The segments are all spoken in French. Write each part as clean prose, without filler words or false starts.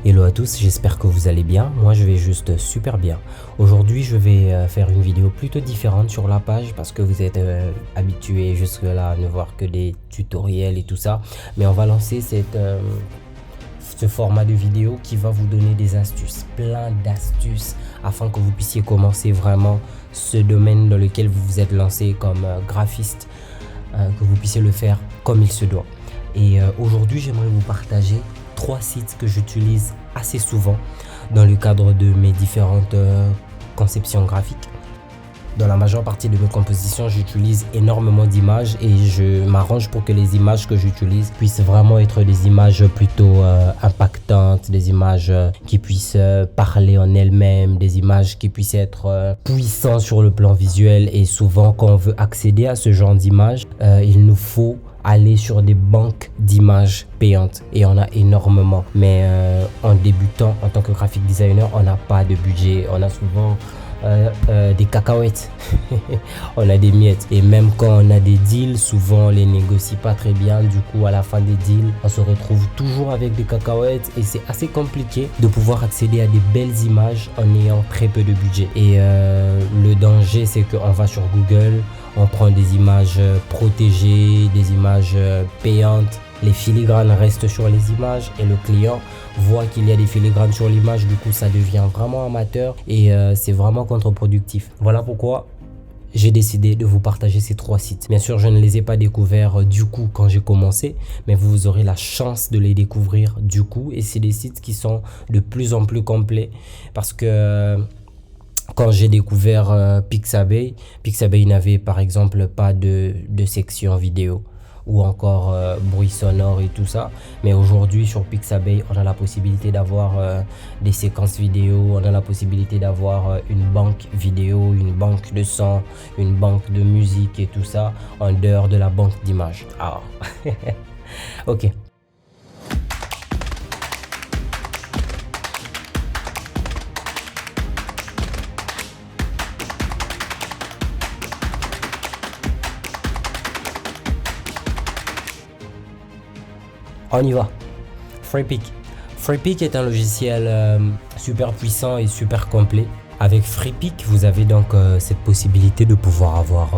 Hello à tous, j'espère que vous allez bien. Moi je vais juste super bien. Aujourd'hui je vais faire une vidéo plutôt différente sur la page parce que vous êtes habitués jusque là à ne voir que des tutoriels et tout ça. Mais on va lancer ce format de vidéo qui va vous donner des astuces, plein d'astuces afin que vous puissiez commencer vraiment ce domaine dans lequel vous vous êtes lancé comme graphiste, que vous puissiez le faire comme il se doit. Et aujourd'hui j'aimerais vous partager 3 sites que j'utilise assez souvent dans le cadre de mes différentes conceptions graphiques. Dans la majeure partie de mes compositions, j'utilise énormément d'images et je m'arrange pour que les images que j'utilise puissent vraiment être des images plutôt impactantes, des images qui puissent parler en elles-mêmes, des images qui puissent être puissantes sur le plan visuel. Et souvent, quand on veut accéder à ce genre d'images, il nous faut aller sur des banques d'images payantes et on a énormément, mais en débutant en tant que graphic designer, on n'a pas de budget, on a souvent des cacahuètes on a des miettes, et même quand on a des deals, souvent on les négocie pas très bien. Du coup à la fin des deals, on se retrouve toujours avec des cacahuètes et c'est assez compliqué de pouvoir accéder à des belles images en ayant très peu de budget. Et le danger, c'est qu'on va sur Google, on prend des images protégées, des images payantes. Les filigranes restent sur les images et le client voit qu'il y a des filigranes sur l'image. Du coup, ça devient vraiment amateur et c'est vraiment contre-productif. Voilà pourquoi j'ai décidé de vous partager ces 3 sites. Bien sûr, je ne les ai pas découverts du coup quand j'ai commencé, mais vous aurez la chance de les découvrir du coup. Et c'est des sites qui sont de plus en plus complets parce que quand j'ai découvert Pixabay n'avait par exemple pas de section vidéo ou encore bruit sonore et tout ça. Mais aujourd'hui sur Pixabay, on a la possibilité d'avoir des séquences vidéo, on a la possibilité d'avoir une banque vidéo, une banque de son, une banque de musique et tout ça en dehors de la banque d'images. Ah. Ok. On y va. Freepik. Freepik est un logiciel super puissant et super complet. Avec Freepik, vous avez donc cette possibilité de pouvoir avoir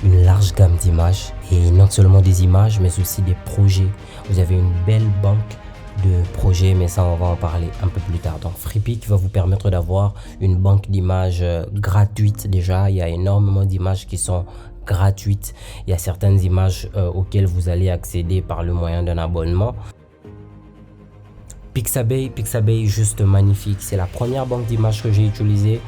une large gamme d'images. Et non seulement des images, mais aussi des projets. Vous avez une belle banque de projets, mais ça on va en parler un peu plus tard. Donc Freepik va vous permettre d'avoir une banque d'images gratuite. Déjà, il y a énormément d'images qui sont gratuite. Il y a certaines images auxquelles vous allez accéder par le moyen d'un abonnement. Pixabay juste magnifique. C'est la première banque d'images que j'ai utilisée.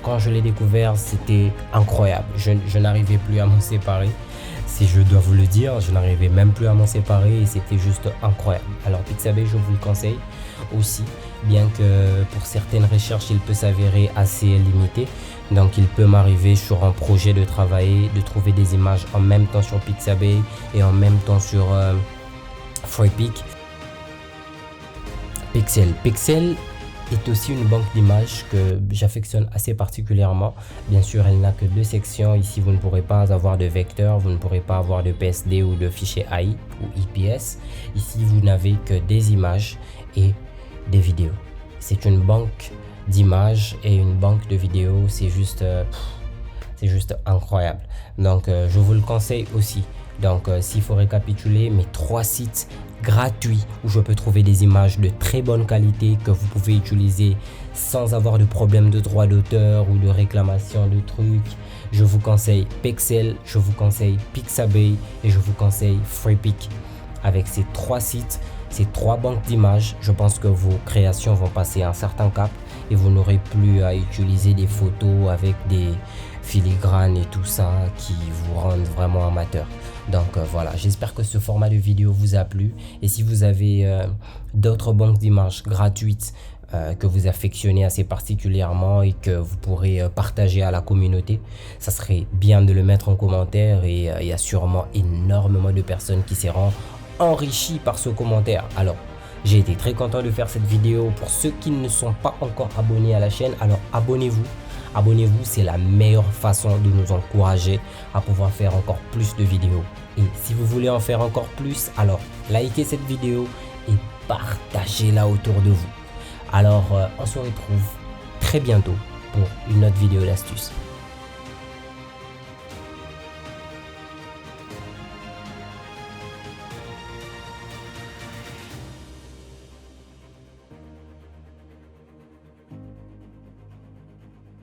Quand je l'ai découvert, c'était incroyable. Je n'arrivais plus à m'en séparer. Si je dois vous le dire, je n'arrivais même plus à m'en séparer et c'était juste incroyable. Alors Pixabay, je vous le conseille aussi, bien que pour certaines recherches, il peut s'avérer assez limité. Donc il peut m'arriver sur un projet de travailler, de trouver des images en même temps sur Pixabay et en même temps sur Freepik. Pixel est aussi une banque d'images que j'affectionne assez particulièrement. Bien sûr, elle n'a que 2 sections. Ici, vous ne pourrez pas avoir de vecteurs, vous ne pourrez pas avoir de PSD ou de fichier AI ou IPS. Ici, vous n'avez que des images et des vidéos. C'est une banque d'images et une banque de vidéos, c'est juste incroyable. Donc, je vous le conseille aussi. Donc, s'il faut récapituler, mes 3 sites gratuits où je peux trouver des images de très bonne qualité que vous pouvez utiliser sans avoir de problème de droit d'auteur ou de réclamation de trucs. Je vous conseille Pexel, je vous conseille Pixabay et je vous conseille Freepik. Avec ces 3 sites, ces 3 banques d'images, je pense que vos créations vont passer un certain cap et vous n'aurez plus à utiliser des photos avec des filigranes et tout ça qui vous rendent vraiment amateur. Donc voilà, j'espère que ce format de vidéo vous a plu et si vous avez d'autres banques d'images gratuites que vous affectionnez assez particulièrement et que vous pourrez partager à la communauté, ça serait bien de le mettre en commentaire et il y a sûrement énormément de personnes qui seront enrichies par ce commentaire. Alors j'ai été très content de faire cette vidéo. Pour ceux qui ne sont pas encore abonnés à la chaîne, alors abonnez-vous. Abonnez-vous, c'est la meilleure façon de nous encourager à pouvoir faire encore plus de vidéos. Et si vous voulez en faire encore plus, alors likez cette vidéo et partagez. partagez-la autour de vous. Alors, on se retrouve très bientôt pour une autre vidéo d'astuce.